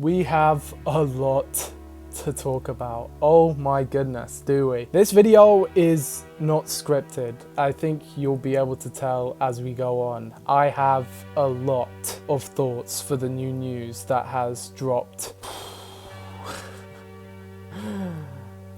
We have a lot to talk about. Oh my goodness, do we? This video is not scripted. I think you'll be able to tell as we go on. I have a lot of thoughts for the new news that has dropped.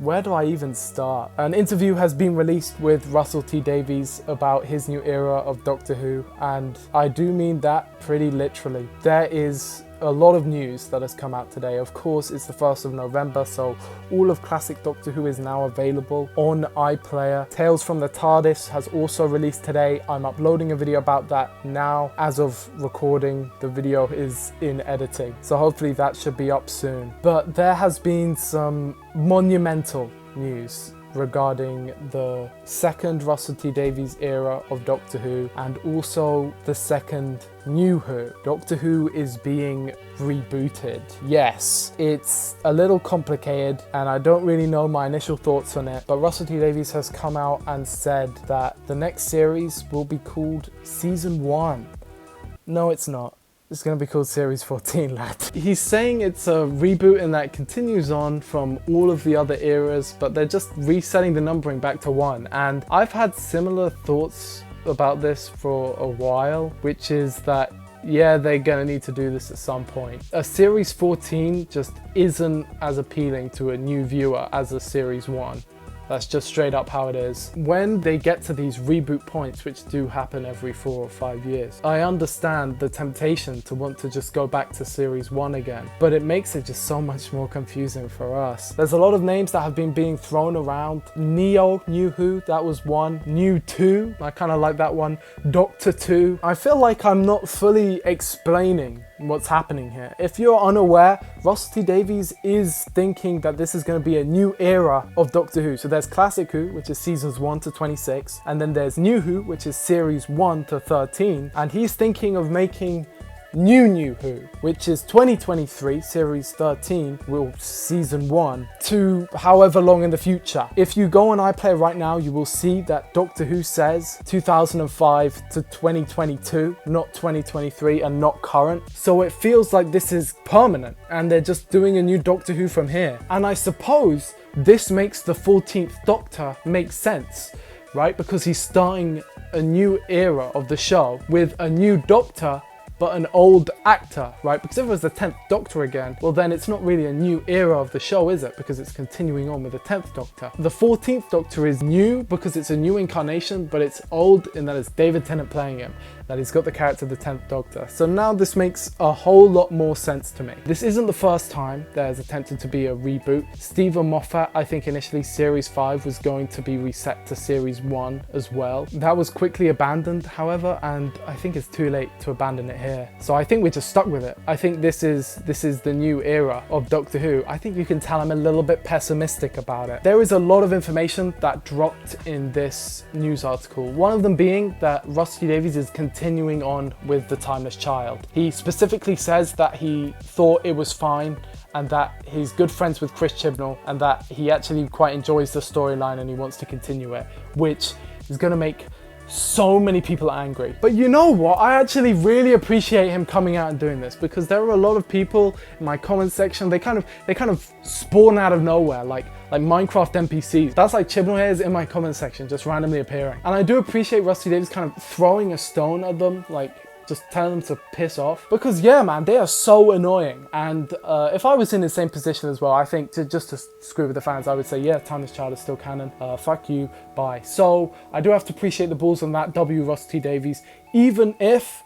Where do I even start? An interview has been released with Russel Davies about his new era of Doctor Who, and I do mean that pretty literally. There is a lot of news that has come out today. Of course, it's the 1st of November, so all of classic Doctor Who is now available on iPlayer. Tales from the TARDIS has also released today. I'm uploading a video about that now. As of recording, the video is in editing, so hopefully that should be up soon. But there has been some monumental news regarding the second Russel T Davies era of Doctor Who and also the second New Who. Doctor Who is being rebooted. Yes, it's a little complicated and I don't really know my initial thoughts on it, but Russel T Davies has come out and said that the next series will be called Season 1. No, it's not. It's going to be called Series 14, lad. He's saying it's a reboot and that it continues on from all of the other eras, but they're just resetting the numbering back to 1. And I've had similar thoughts about this for a while, which is that, yeah, they're going to need to do this at some point. A Series 14 just isn't as appealing to a new viewer as a Series 1. That's just straight up how it is. When they get to these reboot points, which do happen every 4 or 5 years, I understand the temptation to want to just go back to Series 1 again, but it makes it just so much more confusing for us. There's a lot of names that have been being thrown around. Neo, New Who, that was one. New 2, I kind of like that one. Doctor 2. I feel like I'm not fully explaining what's happening here. If you're unaware, Russel T Davies is thinking that this is going to be a new era of Doctor Who. So there's Classic Who, which is seasons 1 to 26, and then there's New Who, which is series 1 to 13, and he's thinking of making New Who, which is 2023, series 13, will season 1 to however long in the future. If you go on iPlayer right now, you will see that Doctor Who says 2005 to 2022, not 2023 and not current. So it feels like this is permanent and they're just doing a new Doctor Who from here. And I suppose this makes the 14th Doctor make sense, right? Because he's starting a new era of the show with a new Doctor but an old actor, right? Because if it was the 10th Doctor again, well then it's not really a new era of the show, is it? Because it's continuing on with the 10th Doctor. The 14th Doctor is new because it's a new incarnation, but it's old in that it's David Tennant playing him, that he's got the character of the 10th Doctor. So now this makes a whole lot more sense to me. This isn't the first time there's attempted to be a reboot. Stephen Moffat, I think initially Series 5 was going to be reset to Series 1 as well. That was quickly abandoned, however, and I think it's too late to abandon it here. So I think we're just stuck with it. I think this is the new era of Doctor Who. I think you can tell I'm a little bit pessimistic about it. There is a lot of information that dropped in this news article. One of them being that Russel T Davies is continuing on with The Timeless Child. He specifically says that he thought it was fine and that he's good friends with Chris Chibnall and that he actually quite enjoys the storyline and he wants to continue it, which is going to make so many people angry. But you know what? I actually really appreciate him coming out and doing this, because there are a lot of people in my comment section, they kind of spawn out of nowhere, like Minecraft NPCs. That's like Chibnall hairs in my comment section, just randomly appearing. And I do appreciate Russel T Davies kind of throwing a stone at them, like just telling them to piss off, because yeah man, they are so annoying. And if I was in the same position as well, I think just to screw with the fans, I would say yeah, Timeless Child is still canon, fuck you, bye. So I do have to appreciate the balls on that. W Russel T Davies, even if,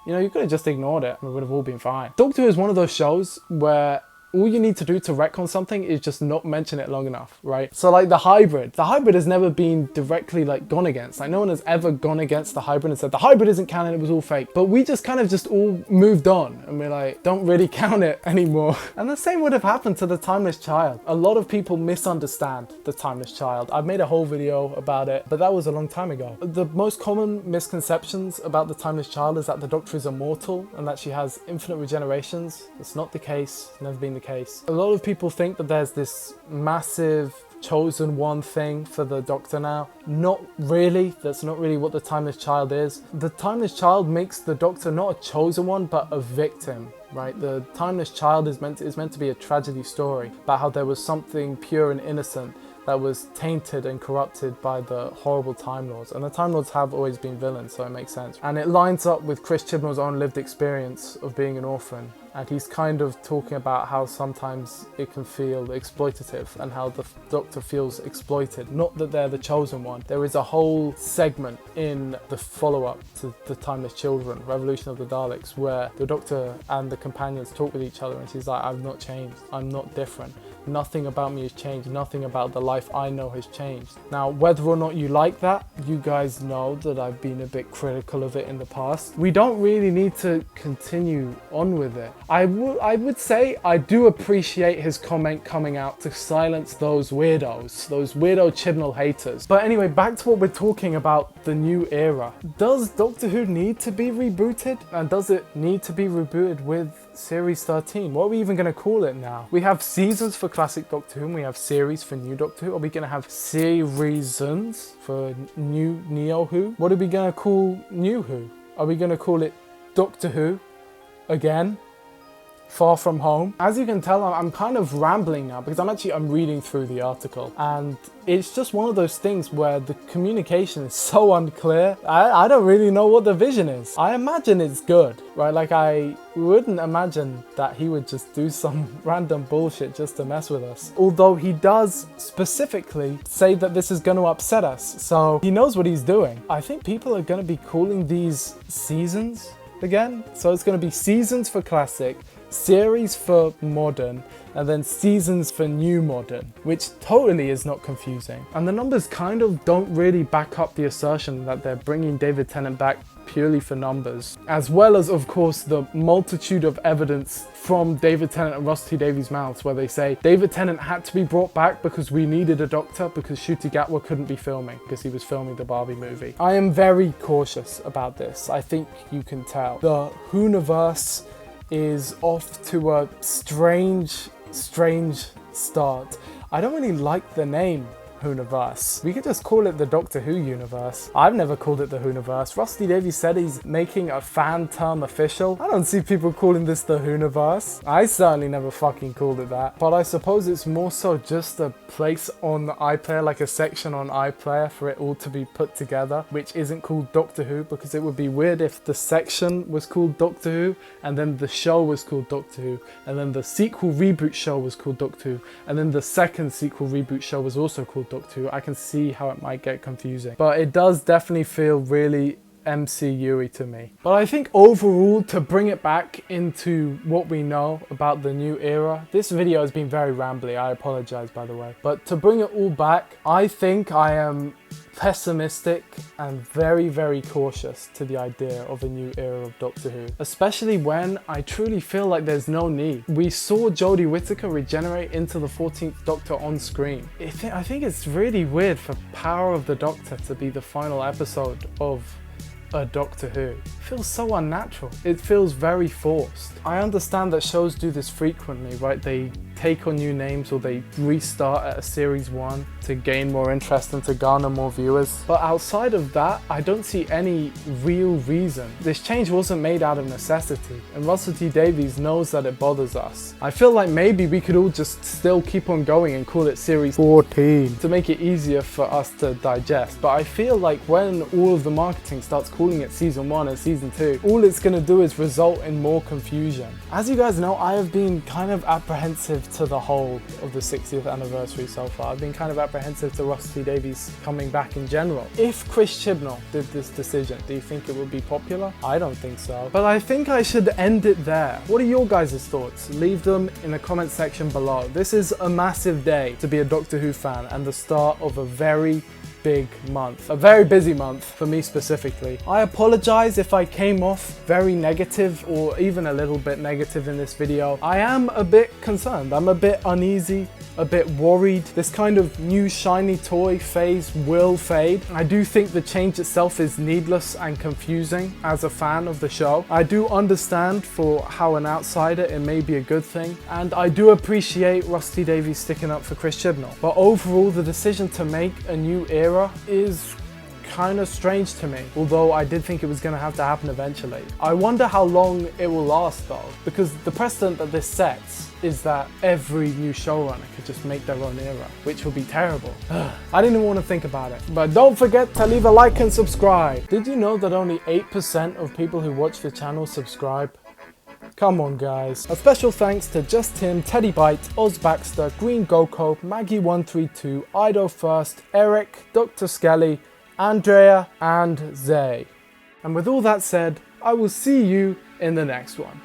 you know, you could have just ignored it, we would have all been fine. Doctor Who is one of those shows where all you need to do to retcon something is just not mention it long enough, right? So like the hybrid has never been directly like gone against. Like no one has ever gone against the hybrid and said the hybrid isn't canon, it was all fake. But we just kind of just all moved on and we're like, don't really count it anymore. And the same would have happened to the Timeless Child. A lot of people misunderstand the Timeless Child. I've made a whole video about it, but that was a long time ago. The most common misconceptions about the Timeless Child is that the Doctor is immortal and that she has infinite regenerations. That's not the case, it's never been the case. A lot of people think that there's this massive chosen one thing for the Doctor now. Not really. That's not really what the Timeless Child is. The Timeless Child makes the Doctor not a chosen one, but a victim, right? The Timeless Child is meant to be a tragedy story about how there was something pure and innocent that was tainted and corrupted by the horrible Time Lords. And the Time Lords have always been villains, so it makes sense. And it lines up with Chris Chibnall's own lived experience of being an orphan. And he's kind of talking about how sometimes it can feel exploitative and how the Doctor feels exploited. Not that they're the chosen one. There is a whole segment in the follow-up to The Timeless Children, Revolution of the Daleks, where the Doctor and the companions talk with each other and she's like, I've not changed, I'm not different. Nothing about me has changed, nothing about the life I know has changed. Now, whether or not you like that, you guys know that I've been a bit critical of it in the past. We don't really need to continue on with it. I would say I do appreciate his comment coming out to silence those weirdos, those weirdo Chibnall haters. But anyway, back to what we're talking about, the new era. Does Doctor Who need to be rebooted? And does it need to be rebooted with Series 13? What are we even going to call it now? We have seasons for classic Doctor Who and we have series for new Doctor Who. Are we going to have seasons for new Neo Who? What are we going to call new Who? Are we going to call it Doctor Who again? Far From Home? As you can tell, I'm kind of rambling now because I'm reading through the article and it's just one of those things where the communication is so unclear. I don't really know what the vision is. I imagine it's good, right? Like I wouldn't imagine that he would just do some random bullshit just to mess with us. Although he does specifically say that this is going to upset us. So he knows what he's doing. I think people are going to be calling these seasons again. So it's going to be seasons for classic, series for modern, and then seasons for new modern, which totally is not confusing. And the numbers kind of don't really back up the assertion that they're bringing David Tennant back purely for numbers, as well as of course the multitude of evidence from David Tennant and Russel T Davies' mouths where they say David Tennant had to be brought back because we needed a Doctor because Ncuti Gatwa couldn't be filming because he was filming the Barbie movie. I am very cautious about this. I think you can tell. The Whoniverse is off to a strange start. I don't really like the name Whoniverse. We could just call it the Doctor Who universe. I've never called it the Whoniverse. Russel T Davies said he's making a fan term official. I don't see people calling this the Whoniverse. I certainly never fucking called it that. But I suppose it's more so just a place on the iPlayer, like a section on iPlayer for it all to be put together, which isn't called Doctor Who, because it would be weird if the section was called Doctor Who and then the show was called Doctor Who and then the sequel reboot show was called Doctor Who and then the second sequel reboot show was also called Doctor Who. I can see how it might get confusing, but it does definitely feel really MCU-y to me. But I think overall, to bring it back into what we know about the new era, this video has been very rambly, I apologize by the way, but to bring it all back, I think I am pessimistic and very cautious to the idea of a new era of Doctor Who, especially when I truly feel like there's no need. We saw Jodie Whittaker regenerate into the 14th Doctor on screen. I think it's really weird for Power of the Doctor to be the final episode of a Doctor Who. It feels so unnatural. It feels very forced. I understand that shows do this frequently, right? They take on new names or they restart at a series 1 to gain more interest and to garner more viewers. But outside of that, I don't see any real reason. This change wasn't made out of necessity, and Russel T Davies knows that it bothers us. I feel like maybe we could all just still keep on going and call it series 14 to make it easier for us to digest. But I feel like when all of the marketing starts calling it season 1 and season 2, all it's going to do is result in more confusion. As you guys know, I have been kind of apprehensive to the whole of the 60th anniversary so far. I've been kind of apprehensive to Russel T Davies coming back in general. If Chris Chibnall did this decision, do you think it would be popular? I don't think so. But I think I should end it there. What are your guys' thoughts? Leave them in the comment section below. This is a massive day to be a Doctor Who fan and the start of a very big month, a very busy month for me specifically. I apologize if I came off very negative or even a little bit negative in this video. I am a bit concerned, I'm a bit uneasy, a bit worried. This kind of new shiny toy phase will fade. I do think the change itself is needless and confusing as a fan of the show. I do understand for how an outsider it may be a good thing, and I do appreciate Russel T Davies sticking up for Chris Chibnall. But overall, the decision to make a new era is kind of strange to me, although I did think it was going to have to happen eventually. I wonder how long it will last though, because the precedent that this sets is that every new showrunner could just make their own era, which would be terrible. I didn't even want to think about it. But don't forget to leave a like and subscribe. Did you know that only 8% of people who watch the channel subscribe? Come on guys. A special thanks to Just Tim, Teddy Bite, Oz Baxter, Green Goko, Maggie132, Ido First, Eric, Dr. Skelly, Andrea, and Zay. And with all that said, I will see you in the next one.